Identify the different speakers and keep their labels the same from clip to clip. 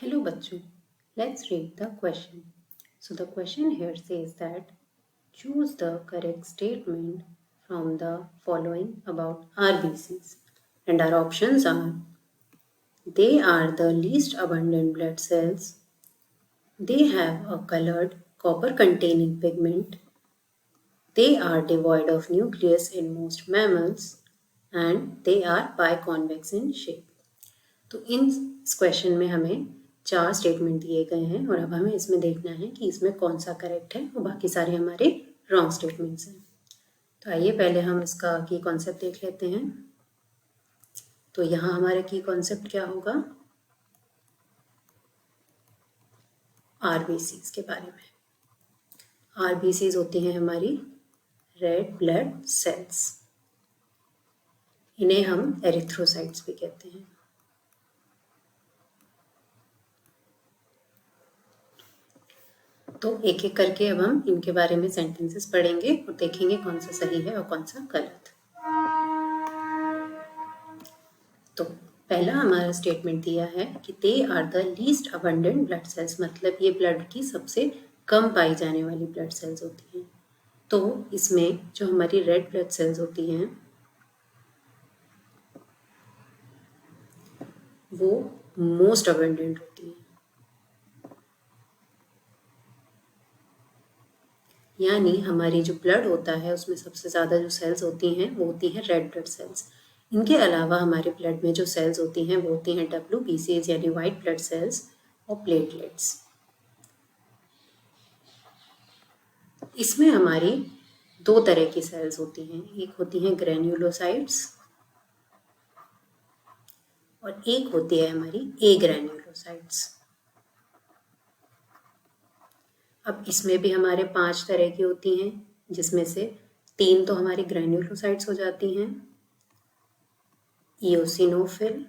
Speaker 1: Hello bachcho, let's read the question. So the question here says that choose the correct statement from the following about RBCs. And our options are they are the least abundant blood cells, they have a colored copper containing pigment, they are devoid of nucleus in most mammals, and they are biconvex in shape. तो इस question में हमें 4 statement दिए गए हैं और अब हमें इसमें देखना है कि इसमें कौन सा करेक्ट है और बाकी सारे हमारे रॉन्ग स्टेटमेंट्स हैं। तो आइए पहले हम इसका की कॉन्सेप्ट देख लेते हैं। तो यहाँ हमारा की कॉन्सेप्ट क्या होगा? आरबीसीज के बारे में। आरबीसीज होती हैं हमारी रेड ब्लड सेल्स, इन्हें हम एरिथ्रोसाइट्स भी कहते हैं। तो एक एक करके अब हम इनके बारे में सेंटेंसेस पढ़ेंगे और देखेंगे कौन सा सही है और कौन सा गलत। तो पहला हमारा स्टेटमेंट दिया है कि they are the least abundant blood cells, मतलब ये ब्लड की सबसे कम पाई जाने वाली ब्लड सेल्स होती हैं। तो इसमें जो हमारी रेड ब्लड सेल्स होती हैं वो मोस्ट अबंडेंट होती हैं, यानी हमारी जो ब्लड होता है उसमें सबसे ज़्यादा जो सेल्स होती हैं वो होती हैं रेड ब्लड सेल्स। इनके अलावा हमारे ब्लड में जो सेल्स होती हैं वो होती हैं WBCs यानी वाइट ब्लड सेल्स और प्लेटलेट्स। इसमें हमारी 2 तरह की सेल्स होती हैं, एक होती हैं ग्रेन्युलोसाइट्स और एक होती है हमारी ए ग्रेन्युलोसाइट्स। अब इसमें भी हमारे 5 तरह की होती हैं, जिसमें से 3 तो हमारी ग्रेन्युलोसाइट्स हो जाती हैं, इओसिनोफिल,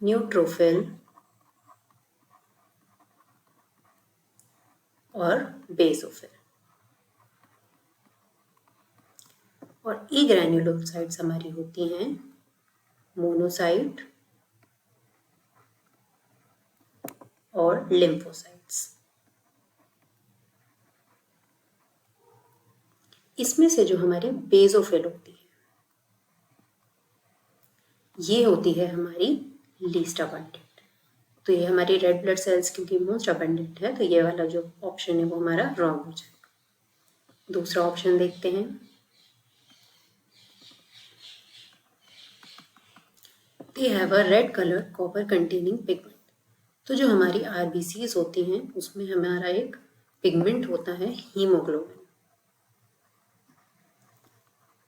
Speaker 1: न्यूट्रोफिल और बेसोफिल। और ई ग्रेन्युलोसाइट्स हमारी होती हैं मोनोसाइट और लिम्फोसाइट्स। इसमें से जो हमारी बेसोफिल होती है ये होती है हमारी लीस्ट अबंडेंट। तो ये हमारी रेड ब्लड सेल्स क्योंकि मोस्ट अबंडेंट है तो ये वाला जो ऑप्शन है वो हमारा रॉन्ग हो जाएगा। दूसरा ऑप्शन देखते हैं। They have a red colour copper containing pigment. तो जो हमारी आरबीसीज होती हैं उसमें हमारा एक पिगमेंट होता है हीमोग्लोबिन।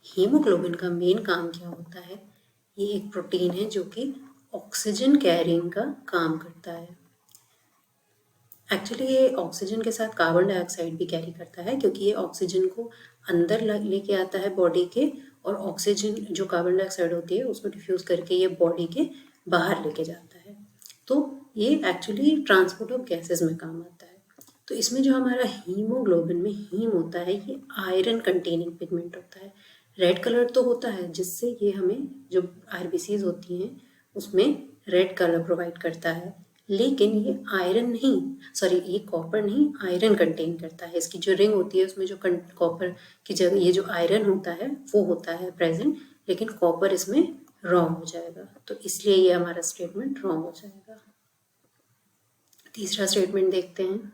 Speaker 1: हीमोग्लोबिन का मेन काम क्या होता है? ये एक प्रोटीन है जो कि ऑक्सीजन कैरिंग का काम करता है। एक्चुअली ये ऑक्सीजन के साथ कार्बन डाइऑक्साइड भी कैरी करता है क्योंकि ये ऑक्सीजन को अंदर लेके आता है बॉडी के और ऑक्सीजन जो कार्बन डाइऑक्साइड होती है उसको डिफ्यूज करके ये बॉडी के बाहर लेके जाता है। तो ये एक्चुअली ट्रांसपोर्ट ऑफ गैसेस में काम आता है। तो इसमें जो हमारा हीमोग्लोबिन में हीम होता है ये आयरन कंटेनिंग पिगमेंट होता है। रेड कलर तो होता है जिससे ये हमें जो आरबीसीज होती हैं उसमें रेड कलर प्रोवाइड करता है, लेकिन ये आयरन नहीं, सॉरी ये कॉपर नहीं आयरन कंटेन करता है। इसकी जो रिंग होती है उसमें जो कॉपर की जगह ये जो आयरन होता है वो होता है प्रेजेंट, लेकिन कॉपर इसमें रॉन्ग हो जाएगा। तो इसलिए ये हमारा स्टेटमेंट रॉन्ग हो जाएगा। तीसरा स्टेटमेंट देखते हैं।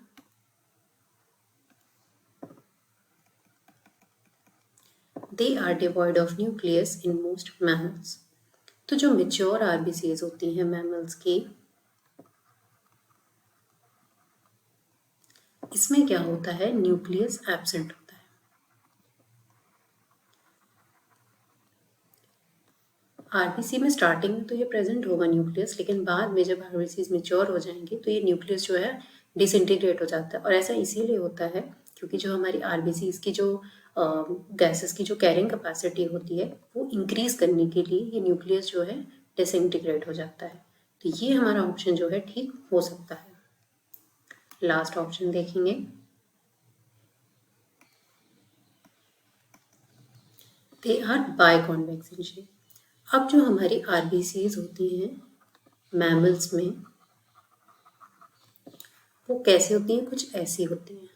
Speaker 1: They are devoid of nucleus in most mammals. तो जो मेच्योर आरबीसीज होती हैं मैमल्स की, इसमें क्या होता है? न्यूक्लियस एब्सेंट होता है। आरबीसी में स्टार्टिंग में तो ये प्रेजेंट होगा न्यूक्लियस, लेकिन बाद में जब आरबीसीज मेच्योर हो जाएंगे तो ये न्यूक्लियस जो है डिसइंटीग्रेट हो जाता है। और ऐसा इसीलिए होता है क्योंकि जो हमारी आरबीसीज की जो गैसेस की जो कैरिंग कैपेसिटी होती है वो इंक्रीज करने के लिए ये न्यूक्लियस जो है डिसइंटीग्रेट हो जाता है। तो ये हमारा ऑप्शन जो है ठीक हो सकता है। लास्ट ऑप्शन देखेंगे। They are biconvex in shape. अब जो हमारी आरबीसीज होती हैं मैमल्स में, वो कैसे होती हैं? कुछ ऐसी होती हैं।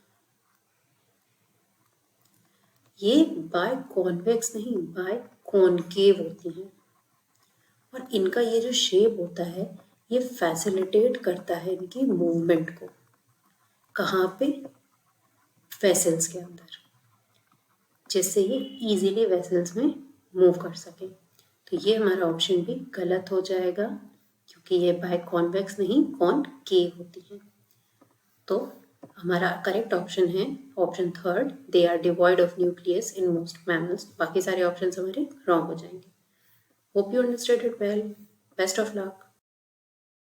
Speaker 1: ये बाय कॉन्वेक्स नहीं, बाय कॉनकेव होती हैं। और इनका ये जो शेप होता है, ये फैसिलिटेट करता है इनकी मूवमेंट को। कहाँ पे? वेसल्स के अंदर, जिससे ये इजीली वेसल्स में मूव कर सके। तो ये हमारा ऑप्शन भी गलत हो जाएगा, क्योंकि ये बाय कॉन्वेक्स नहीं, कॉनकेव होती है। तो हमारा करेक्ट ऑप्शन है option third, they are devoid of nucleus in most mammals. बाकी सारे ऑप्शन हमारे रॉन्ग हो जाएंगे। Hope you understood it well. Best of luck.